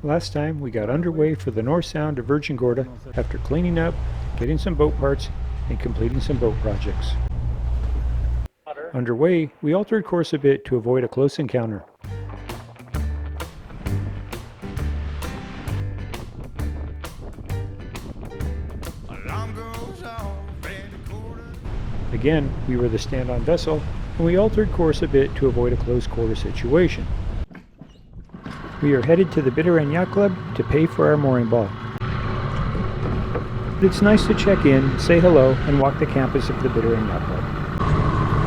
Last time we got underway for the North Sound of Virgin Gorda after cleaning up, getting some boat parts, and completing some boat projects. Underway, we altered course a bit to avoid a close encounter. Again, we were the stand-on vessel, and we altered course a bit to avoid a close quarter situation. We are headed to the Catamarans Yacht Club to pay for our mooring ball. But it's nice to check in, say hello, and walk the campus of the Catamarans Yacht Club.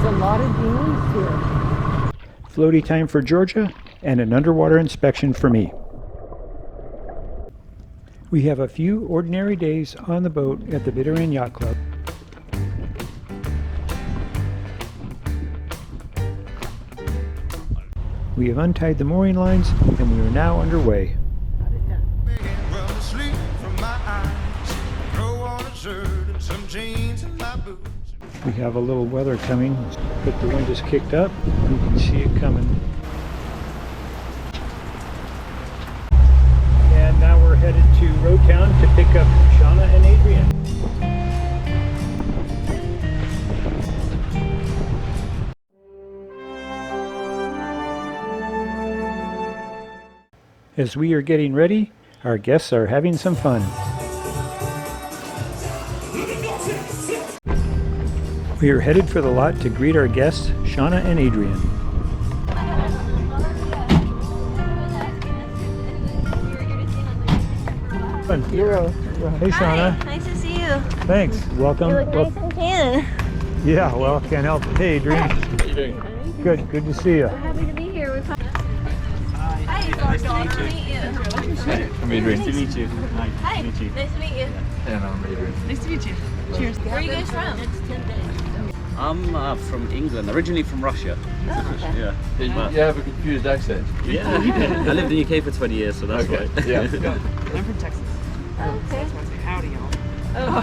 There's a lot of beans here. Floaty time for Georgia, and an underwater inspection for me. We have a few ordinary days on the boat at the Catamarans Yacht Club. We have untied the mooring lines, and we are now underway. We have a little weather coming, but the wind is kicked up. You can see it coming. And now we're headed to Road Town to pick up Shauna and Adrian. As we are getting ready, our guests are having some fun. We are headed for the lot to greet our guests, Shauna and Adrian. Hey Shauna. Hi, nice to see you. Thanks. Welcome. You look nice and tan. Yeah, well, can't help it. Hey Adrian. How you doing? Good to see you. We're happy to be here. Hi, nice to meet you. I'm Adrian. Nice to meet you. Hi, nice to meet you. And I'm Adrian. Nice to meet you. Cheers. Where are you guys from? I'm from England, originally from Russia. Oh, okay. Yeah. You have a confused accent. Yeah. I lived in the UK for 20 years, so that's Okay. why. Yeah. I'm from Texas. Oh, okay. That's why I say howdy, y'all. Oh.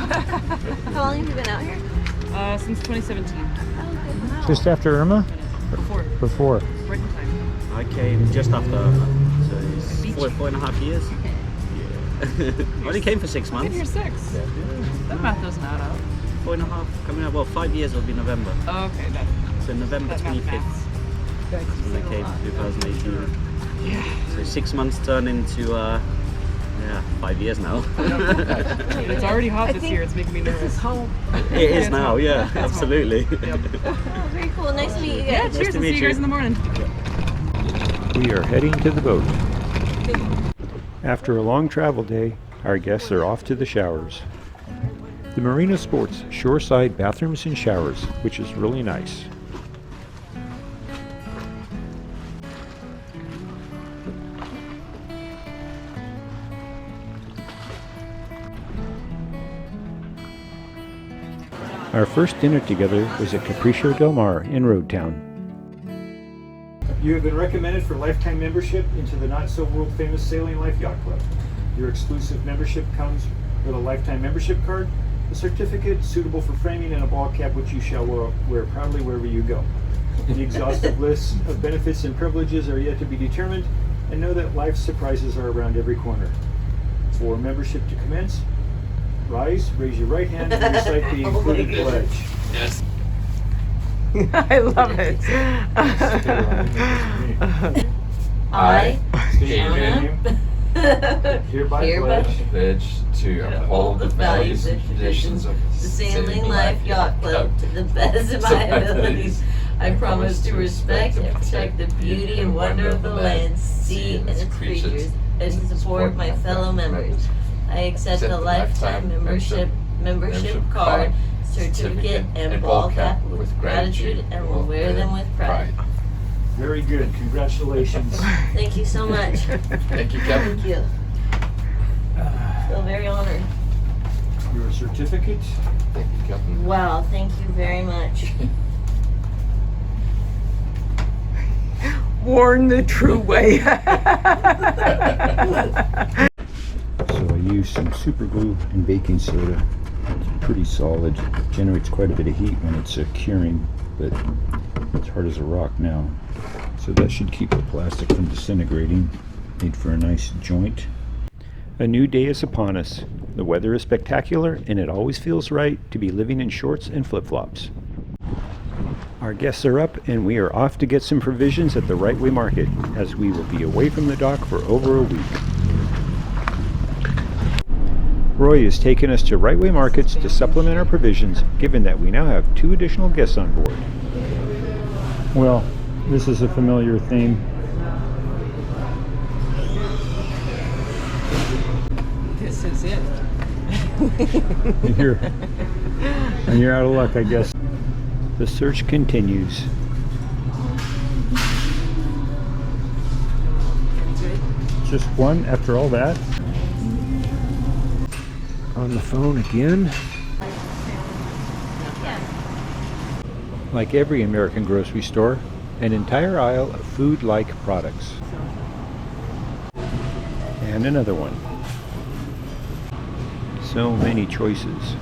How long have you been out here? Since 2017. Oh, okay. Just after Irma? Before. Before. Right in time. I came just after, so it's 4.5 years. Yeah. I only came for 6 I've been here months. 6. That math doesn't add up. 4.5, coming up, well, 5 years will be November. Oh, okay, that So November math 25th maths. when I came, 2018. Yeah. So 6 months turned into, 5 years now. It's already hot this year. It's making me nervous. It is now, yeah, absolutely. Oh, very cool. Nice to meet you Yeah, guys. cheers. to I'll see meet you guys you. in the morning. We are heading to the boat. After a long travel day, our guests are off to the showers. The Marina sports shoreside bathrooms and showers, which is really nice. Our first dinner together was at Capriccio Del Mar in Road Town. You have been recommended for lifetime membership into the not-so-world-famous Sailing Life Yacht Club. Your exclusive membership comes with a lifetime membership card, a certificate suitable for framing, and a ball cap which you shall wear proudly wherever you go. The exhaustive list of benefits and privileges are yet to be determined, and know that life's surprises are around every corner. For membership to commence, raise your right hand, and recite the included pledge. Yes. I love it. I, Adrian, Hereby pledge pledge to uphold the values and traditions of the Sailing Life Yacht Club to the best of my abilities. I promise to respect and protect the beauty and wonder of the land, sea, and its creatures, and to support my fellow members. I accept the lifetime membership card, certificate, and ball cap with gratitude, and will wear them with pride. Very good. Congratulations. Thank you so much. Thank you, Captain. Thank you. Feel very honored. Your certificate. Thank you, Captain. Wow, thank you very much. Worn the true way. So I used some super glue and baking soda. It's pretty solid. It generates quite a bit of heat when it's curing, but it's hard as a rock now. So that should keep the plastic from disintegrating. Made for a nice joint. A new day is upon us. The weather is spectacular, and it always feels right to be living in shorts and flip-flops. Our guests are up, and we are off to get some provisions at the Right Way Market, as we will be away from the dock for over a week. Roy has taken us to Right Way Markets to supplement our provisions, given that we now have 2 additional guests on board. Well, this is a familiar theme. This is it. And you're out of luck, I guess. The search continues. Just one after all that. On the phone again. Like every American grocery store, an entire aisle of food-like products. And another one. So many choices.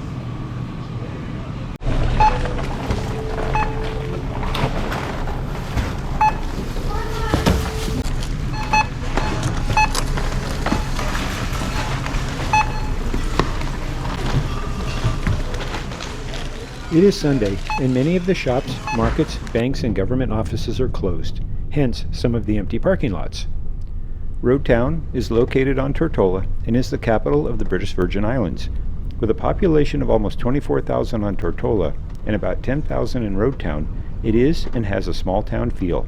It is Sunday, and many of the shops, markets, banks, and government offices are closed, hence some of the empty parking lots. Roadtown is located on Tortola and is the capital of the British Virgin Islands. With a population of almost 24,000 on Tortola and about 10,000 in Roadtown, it is and has a small town feel.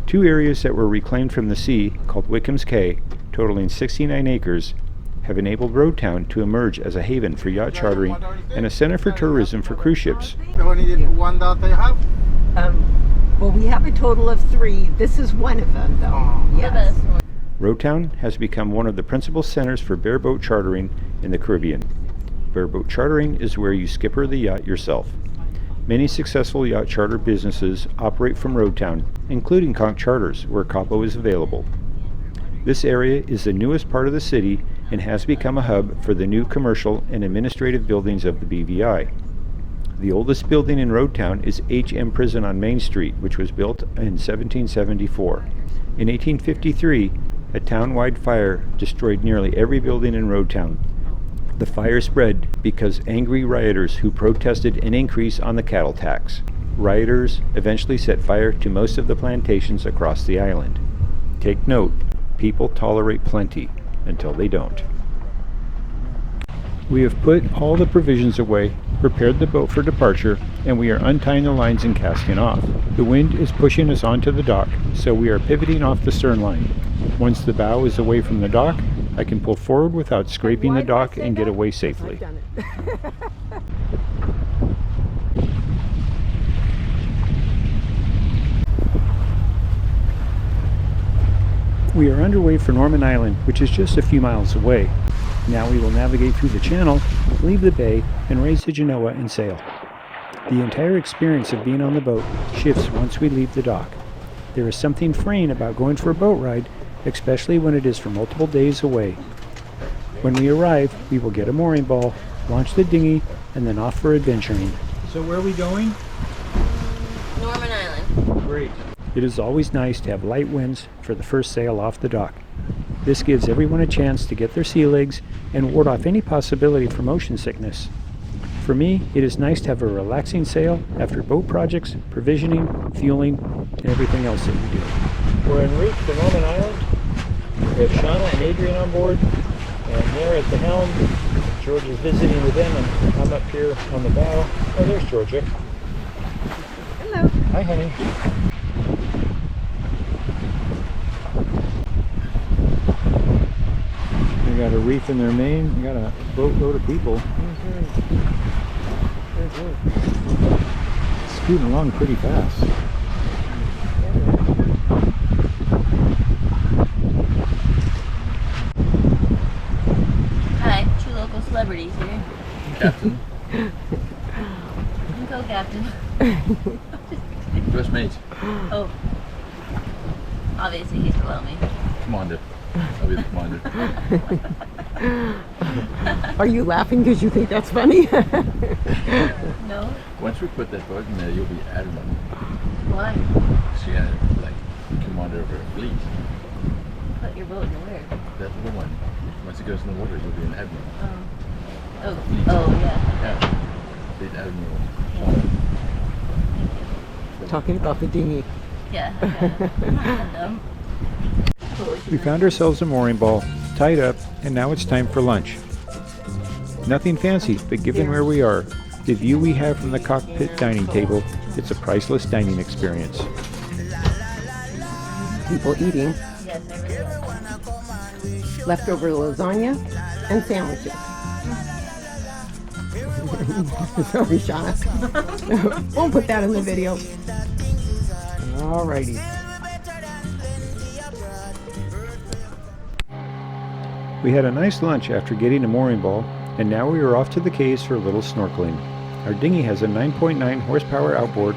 2 areas that were reclaimed from the sea, called Wickham's Cay, totaling 69 acres, have enabled Roadtown to emerge as a haven for yacht chartering and a center for tourism for cruise ships. The only one that they have? Well, we have a total of 3. This is one of them, though. The Yes. best one. Roadtown has become one of the principal centers for bareboat chartering in the Caribbean. Bareboat chartering is where you skipper the yacht yourself. Many successful yacht charter businesses operate from Roadtown, including Conch Charters, where Cabo is available. This area is the newest part of the city and has become a hub for the new commercial and administrative buildings of the BVI. The oldest building in Roadtown is HM Prison on Main Street, which was built in 1774. In 1853, a town-wide fire destroyed nearly every building in Roadtown. The fire spread because angry rioters who protested an increase on the cattle tax. Rioters eventually set fire to most of the plantations across the island. Take note, people tolerate plenty until they don't. We have put all the provisions away, prepared the boat for departure, and we are untying the lines and casting off. The wind is pushing us onto the dock, so we are pivoting off the stern line. Once the bow is away from the dock, I can pull forward without scraping the dock and get away safely. I've done it. We are underway for Norman Island, which is just a few miles away. Now we will navigate through the channel, leave the bay, and raise the Genoa and sail. The entire experience of being on the boat shifts once we leave the dock. There is something freeing about going for a boat ride, especially when it is for multiple days away. When we arrive, we will get a mooring ball, launch the dinghy, and then off for adventuring. So where are we going? Norman Island. Great. It is always nice to have light winds for the first sail off the dock. This gives everyone a chance to get their sea legs and ward off any possibility for motion sickness. For me, it is nice to have a relaxing sail after boat projects, provisioning, fueling, and everything else that we do. We're en route to Norman Island. We have Shauna and Adrian on board, and they're at the helm. George is visiting with them, and I'm up here on the bow. Oh, there's Georgia. Hello. Hi, honey. They got a reef in their main. They got a boatload of people. Scooting along pretty fast. Hi, 2 local celebrities here. Captain. You go, Captain. First mate. Oh. Obviously, he's below me. Commander. I'll be the commander. Are you laughing because you think that's funny? No? Once we put that boat in there, you'll be adamant. Why? She had like commander of her fleet. put your boat in the where? That's the one. Once it goes in the water, you'll be an admiral. Oh, yeah. Yeah. Big admiral. Talking about the dinghy. Yeah. I'm not dumb. We found ourselves a mooring ball, tied up, and now it's time for lunch. Nothing fancy, but given where we are, the view we have from the cockpit dining table, it's a priceless dining experience. People eating Yes, I really am. leftover lasagna and sandwiches. Sorry, Shauna. Won't put that in the video. Alrighty. We had a nice lunch after getting a mooring ball, and now we are off to the caves for a little snorkeling. Our dinghy has a 9.9 horsepower outboard,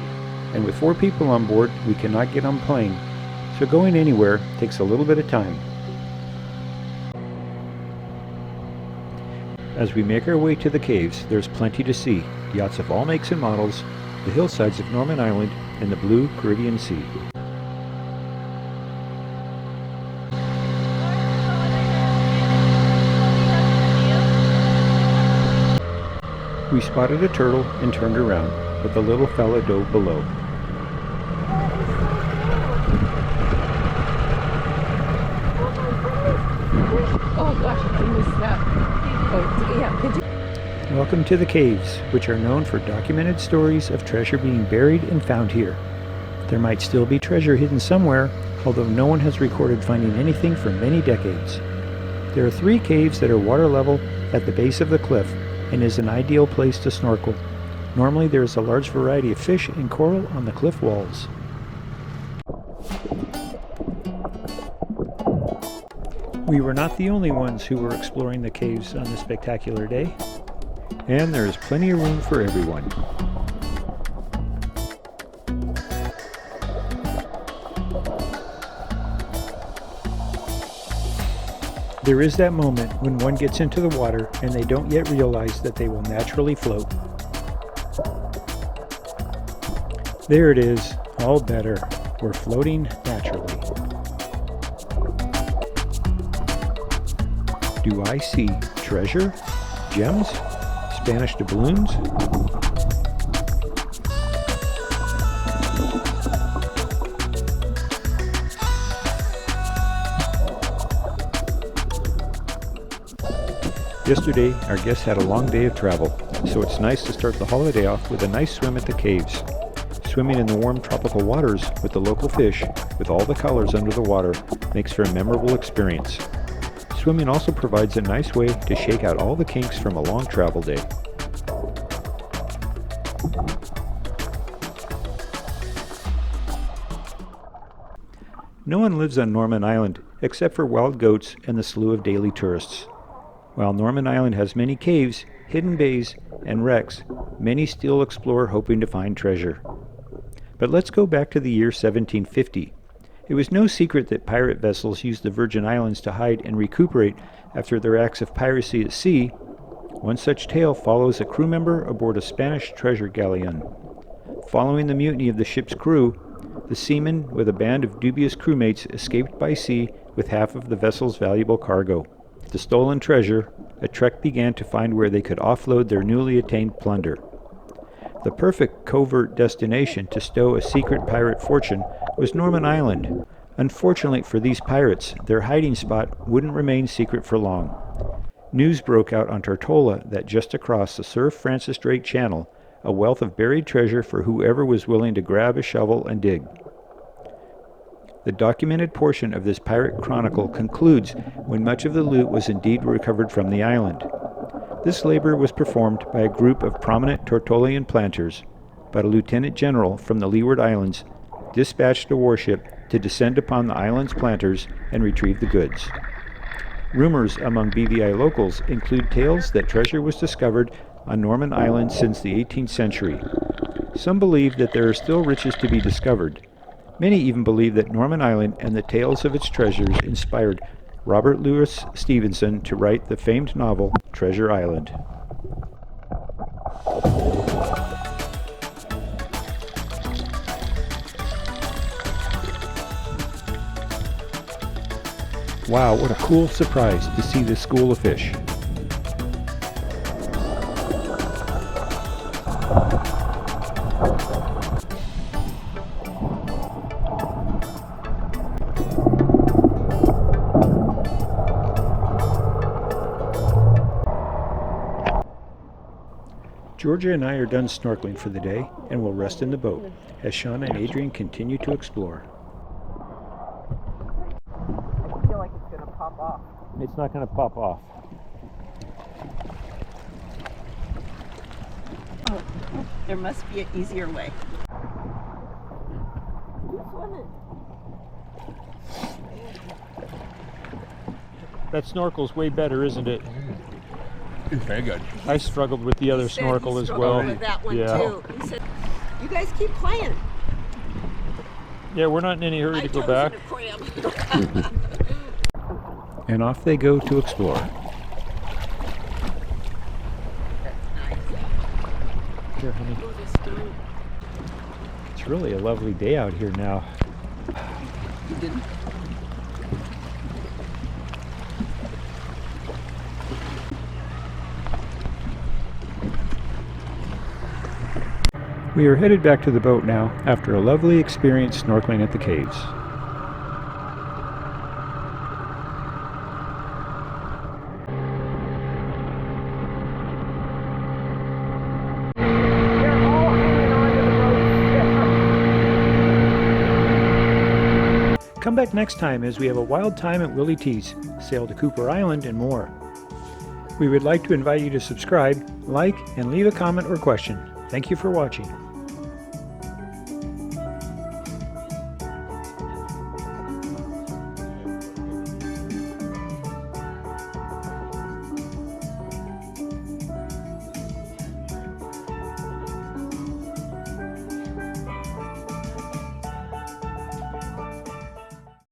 and with 4 people on board, we cannot get on plane, so going anywhere takes a little bit of time. As we make our way to the caves, there's plenty to see: yachts of all makes and models, the hillsides of Norman Island, and the blue Caribbean Sea. We spotted a turtle and turned around, but the little fella dove below. Oh gosh, I missed that. Oh, yeah, could you? Welcome to the caves, which are known for documented stories of treasure being buried and found here. There might still be treasure hidden somewhere, although no one has recorded finding anything for many decades. There are 3 caves that are water level at the base of the cliff and is an ideal place to snorkel. Normally there is a large variety of fish and coral on the cliff walls. We were not the only ones who were exploring the caves on this spectacular day, and there is plenty of room for everyone. There is that moment when one gets into the water and they don't yet realize that they will naturally float. There it is, all better. We're floating naturally. Do I see treasure? Gems? Spanish doubloons? Yesterday, our guests had a long day of travel, so it's nice to start the holiday off with a nice swim at the caves. Swimming in the warm tropical waters with the local fish, with all the colors under the water, makes for a memorable experience. Swimming also provides a nice way to shake out all the kinks from a long travel day. No one lives on Norman Island except for wild goats and the slew of daily tourists. While Norman Island has many caves, hidden bays, and wrecks, many still explore hoping to find treasure. But let's go back to the year 1750. It was no secret that pirate vessels used the Virgin Islands to hide and recuperate after their acts of piracy at sea. One such tale follows a crew member aboard a Spanish treasure galleon. Following the mutiny of the ship's crew, the seamen with a band of dubious crewmates escaped by sea with half of the vessel's valuable cargo. The stolen treasure, a trek began to find where they could offload their newly attained plunder. The perfect covert destination to stow a secret pirate fortune was Norman Island. Unfortunately for these pirates, their hiding spot wouldn't remain secret for long. News broke out on Tortola that just across the Sir Francis Drake Channel, a wealth of buried treasure for whoever was willing to grab a shovel and dig. The documented portion of this pirate chronicle concludes when much of the loot was indeed recovered from the island. This labor was performed by a group of prominent Tortolian planters, but a lieutenant general from the Leeward Islands dispatched a warship to descend upon the island's planters and retrieve the goods. Rumors among BVI locals include tales that treasure was discovered on Norman Island since the 18th century. Some believe that there are still riches to be discovered. Many even believe that Norman Island and the tales of its treasures inspired Robert Louis Stevenson to write the famed novel Treasure Island. Wow, what a cool surprise to see this school of fish. Georgia and I are done snorkeling for the day and will rest in the boat as Shauna and Adrian continue to explore. I feel like it's going to pop off. It's not going to pop off. Oh, there must be an easier way. Who's swimming? That snorkel's way better, isn't it? It's very good. I struggled with the other He said snorkel he as struggled well. with that one Yeah. too. He said, "You guys keep playing." Yeah, we're not in any hurry to go back. To cram. And off they go to explore. Here, honey. It's really a lovely day out here now. We are headed back to the boat now after a lovely experience snorkeling at the caves. Come back next time as we have a wild time at Willie T's, sail to Cooper Island, and more. We would like to invite you to subscribe, like, and leave a comment or question. Thank you for watching.